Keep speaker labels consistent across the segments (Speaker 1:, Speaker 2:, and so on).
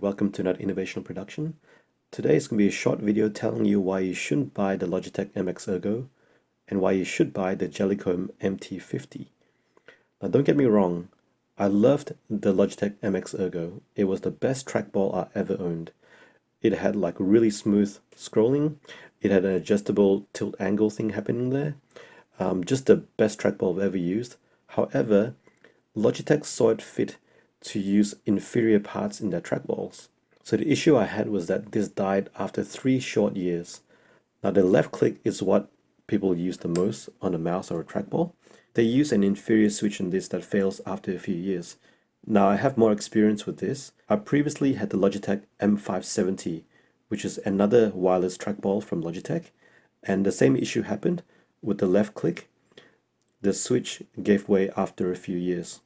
Speaker 1: welcome to another innovational production. Today is going to be a short video telling you why you shouldn't buy the Logitech MX Ergo and why you should buy the Jellycomb MT50. Now don't get me wrong, I loved the Logitech MX Ergo. It was the best trackball I ever owned. It had like really smooth scrolling, it had an adjustable tilt angle thing happening there. Just the best trackball I've ever used. However, Logitech saw it fit to use inferior parts in their trackballs. So the issue I had was that this died after 3 short years. Now the left click is what people use the most on a mouse or a trackball. They use an inferior switch in this that fails after a few years. Now I have more experience with this. I previously had the Logitech M570, which is another wireless trackball from Logitech, and the same issue happened with the left click. The switch gave way after a few years.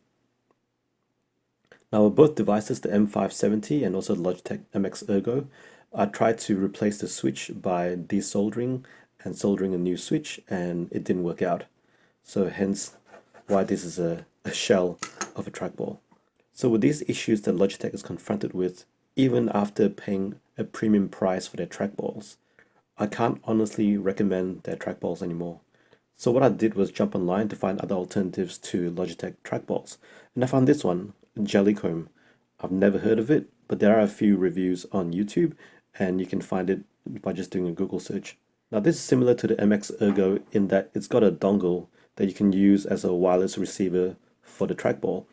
Speaker 1: Now with both devices, the M570 and also the Logitech MX Ergo, I tried to replace the switch by desoldering and soldering a new switch, and it didn't work out. So hence why this is a shell of a trackball. So with these issues that Logitech is confronted with, even after paying a premium price for their trackballs, I can't honestly recommend their trackballs anymore. So what I did was jump online to find other alternatives to Logitech trackballs, and I found this one, Jellycomb. I've never heard of it, but there are a few reviews on YouTube, and you can find it by just doing a Google search. Now this is similar to the MX Ergo in that it's got a dongle that you can use as a wireless receiver for the trackball,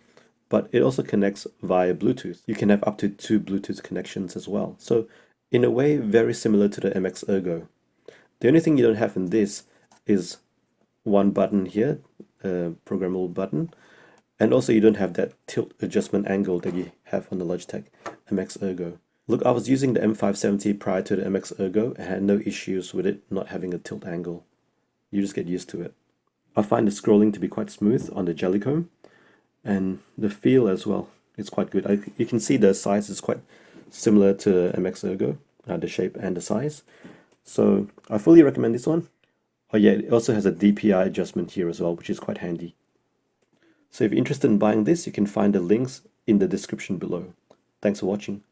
Speaker 1: but it also connects via Bluetooth. You can have up to 2 Bluetooth connections as well. So in a way, very similar to the MX Ergo. The only thing you don't have in this is one button here, a programmable button, and also you don't have that tilt adjustment angle that you have on the Logitech MX Ergo. Look, I was using the M570 prior to the MX Ergo and had no issues with it not having a tilt angle. You just get used to it. I find the scrolling to be quite smooth on the Jellycomb, and the feel as well is quite good. You can see the size is quite similar to MX Ergo, the shape and the size. So I fully recommend this one. Oh yeah, it also has a DPI adjustment here as well, which is quite handy. So if you're interested in buying this, you can find the links in the description below. Thanks for watching.